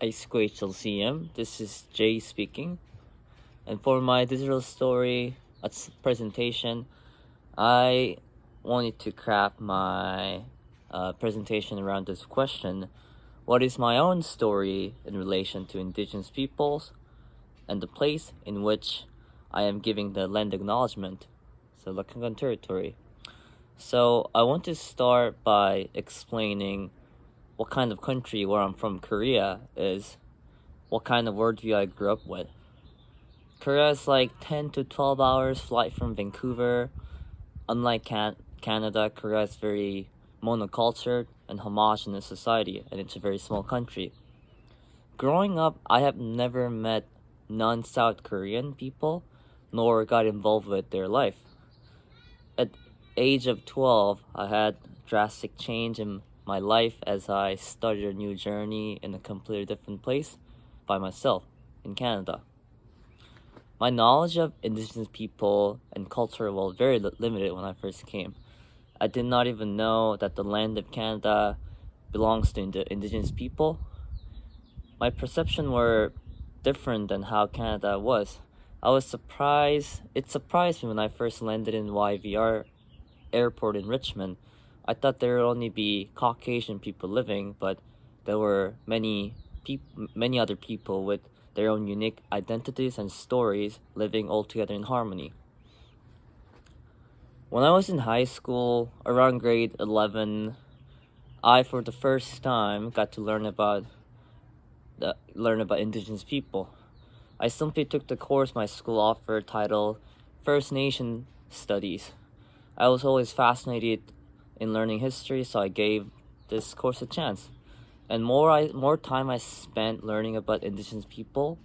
HQHLCM. This is Jay speaking. And for my digital story presentation, I wanted to craft my presentation around this question: what is my own story in relation to indigenous peoples and the place in which I am giving the land acknowledgement, so Lakangan territory. So I want to start by explaining what kind of country where I'm from, Korea, is, what kind of worldview I grew up with. Korea is like 10 to 12 hours flight from Vancouver. Unlike Canada, Korea is very monocultured and homogenous society, and it's a very small country. Growing up, I have never met non-South Korean people, nor got involved with their life. At age of 12, I had drastic change in my life as I started a new journey in a completely different place by myself in Canada. My knowledge of indigenous people and culture was very limited when I first came. I did not even know that the land of Canada belongs to indigenous people. My perception were different than how Canada was. I was surprised. It surprised me when I first landed in YVR airport in Richmond. I thought there would only be Caucasian people living, but there were many other people with their own unique identities and stories living all together in harmony. When I was in high school, around grade 11, I for the first time got to learn about indigenous people. I simply took the course my school offered titled First Nation Studies. I was always fascinated in learning history, so I gave this course a chance. And more time I spent learning about indigenous people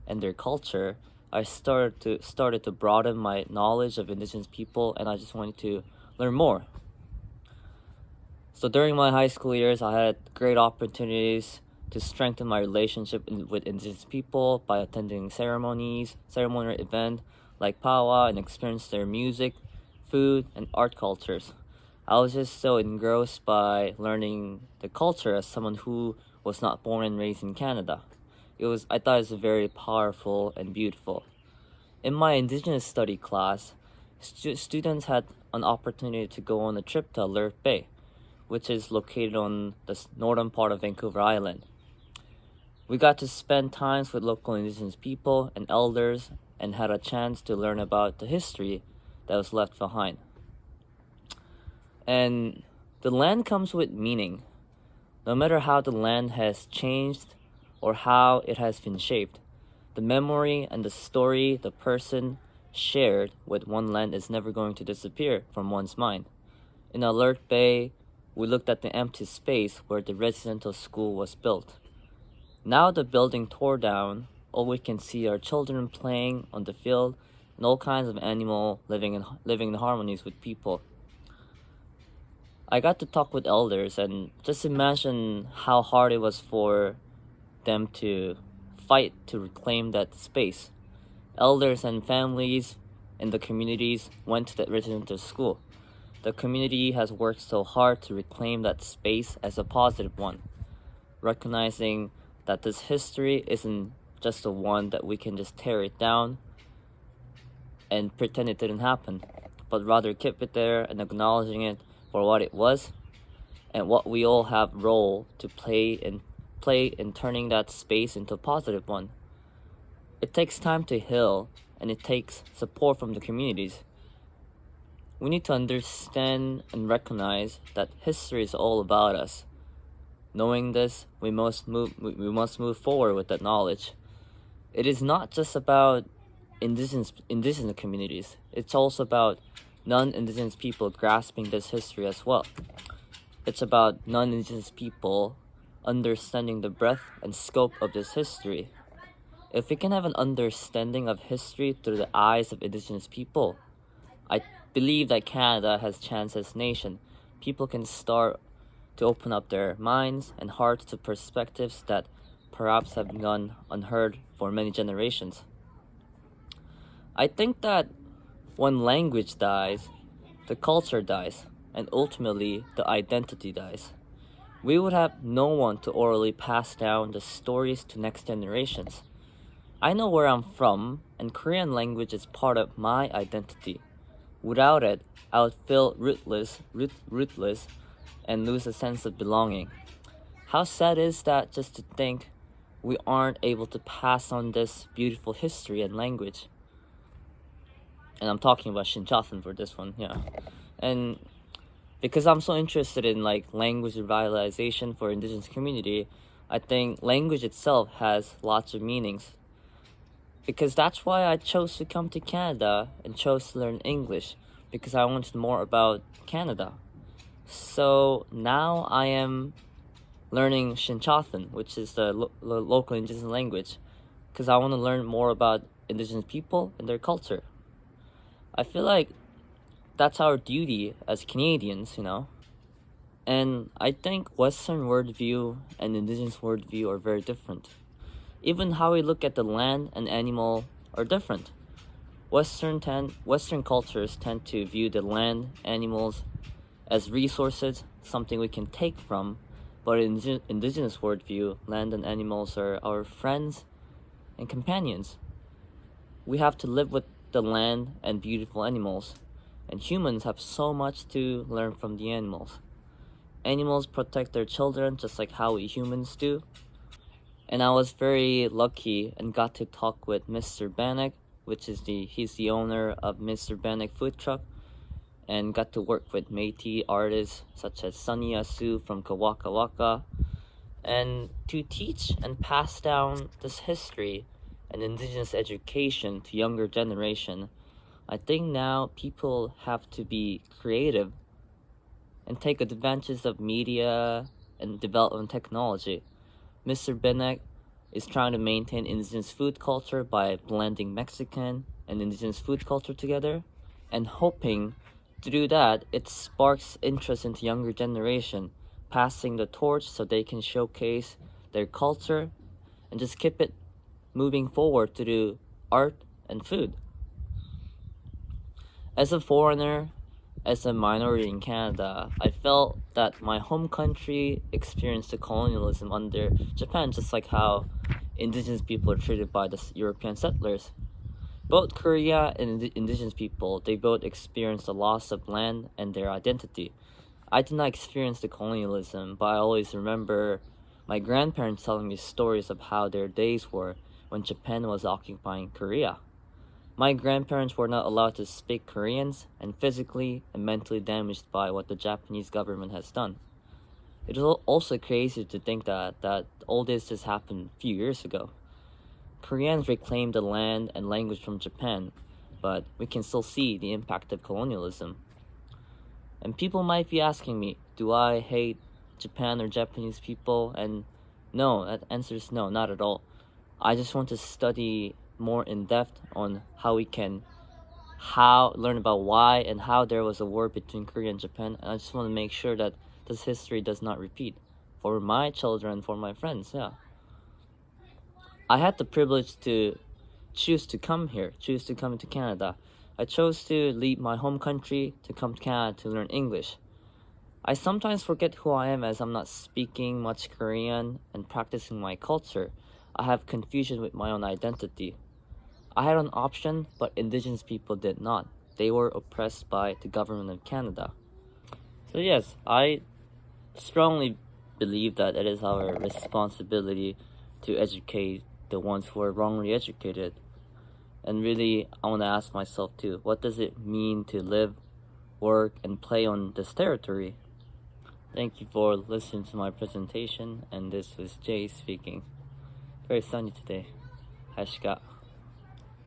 and their culture, I started to broaden my knowledge of indigenous people, and I just wanted to learn more. So during my high school years, I had great opportunities to strengthen my relationship with indigenous people by attending ceremonial events like powwow, and experience their music, food, and art cultures. I was just so engrossed by learning the culture as someone who was not born and raised in Canada. I thought it was very powerful and beautiful. In my Indigenous study class, students had an opportunity to go on a trip to Alert Bay, which is located on the northern part of Vancouver Island. We got to spend times with local indigenous people and elders and had a chance to learn about the history that was left behind. And the land comes with meaning. No matter how the land has changed or how it has been shaped, the memory and the story the person shared with one land is never going to disappear from one's mind. In Alert Bay, we looked at the empty space where the residential school was built. Now the building tore down, all we can see are children playing on the field and all kinds of animals living in harmonies with people. I got to talk with elders and just imagine how hard it was for them to fight to reclaim that space. Elders and families in the communities went to that residential school. The community has worked so hard to reclaim that space as a positive one, recognizing that this history isn't just the one that we can just tear it down and pretend it didn't happen, but rather keep it there and acknowledging it for what it was and what we all have role to play in turning that space into a positive one. It takes time to heal, and it takes support from the communities. We need to understand and recognize that history is all about us. Knowing this, we must move forward with that knowledge. It is not just about indigenous communities. It's also about non-indigenous people grasping this history as well. It's about non-indigenous people understanding the breadth and scope of this history. If we can have an understanding of history through the eyes of indigenous people, I believe that Canada has chance as a nation. People can start to open up their minds and hearts to perspectives that perhaps have gone unheard for many generations. I think that when language dies, the culture dies, and ultimately the identity dies. we would have no one to orally pass down the stories to next generations. I know where I'm from, and Korean language is part of my identity. Without it, I would feel rootless, and lose a sense of belonging. How sad is that just to think we aren't able to pass on this beautiful history and language? And I'm talking about Shinchathon for this one, yeah. And because I'm so interested in like language revitalization for indigenous community, I think language itself has lots of meanings. Because that's why I chose to come to Canada and chose to learn English, because I wanted more about Canada. So now I am learning Shinchathon, which is the local indigenous language, because I want to learn more about indigenous people and their culture. I feel like that's our duty as Canadians, you know? And I think Western worldview and indigenous worldview are very different. Even how we look at the land and animal are different. Western cultures tend to view the land, animals as resources, something we can take from, but in indigenous worldview, land and animals are our friends and companions. We have to live with the land and beautiful animals, and humans have so much to learn from the animals. Animals protect their children just like how we humans do. And I was very lucky and got to talk with Mr. Bannock, he's the owner of Mr. Bannock Food Truck, and got to work with Métis artists such as Sunny Asu from Kawaka Waka, and to teach and pass down this history and indigenous education to younger generation. I think now people have to be creative and take advantage of media and development technology. Mr. Bannock is trying to maintain indigenous food culture by blending Mexican and indigenous food culture together, and hoping to do that, it sparks interest into younger generation, passing the torch so they can showcase their culture and just keep it moving forward to do art and food. As a foreigner, as a minority in Canada, I felt that my home country experienced the colonialism under Japan, just like how indigenous people are treated by the European settlers. Both Korea and indigenous people, they both experienced the loss of land and their identity. I did not experience the colonialism, but I always remember my grandparents telling me stories of how their days were when Japan was occupying Korea. My grandparents were not allowed to speak Koreans and physically and mentally damaged by what the Japanese government has done. It is also crazy to think that all this just happened a few years ago. Koreans reclaimed the land and language from Japan, but we can still see the impact of colonialism. And people might be asking me, do I hate Japan or Japanese people? And no, that answer is no, not at all. I just want to study more in depth on how we can learn about why and how there was a war between Korea and Japan. And I just want to make sure that this history does not repeat for my children, for my friends. Yeah, I had the privilege to choose to come here, choose to come to Canada. I chose to leave my home country to come to Canada to learn English. I sometimes forget who I am as I'm not speaking much Korean and practicing my culture. I have confusion with my own identity. I had an option, but indigenous people did not. They were oppressed by the government of Canada. So yes, I strongly believe that it is our responsibility to educate the ones who are wrongly educated. And really, I want to ask myself too, what does it mean to live, work, and play on this territory? Thank you for listening to my presentation, and this was Jay speaking. Very sunny today. Hashka.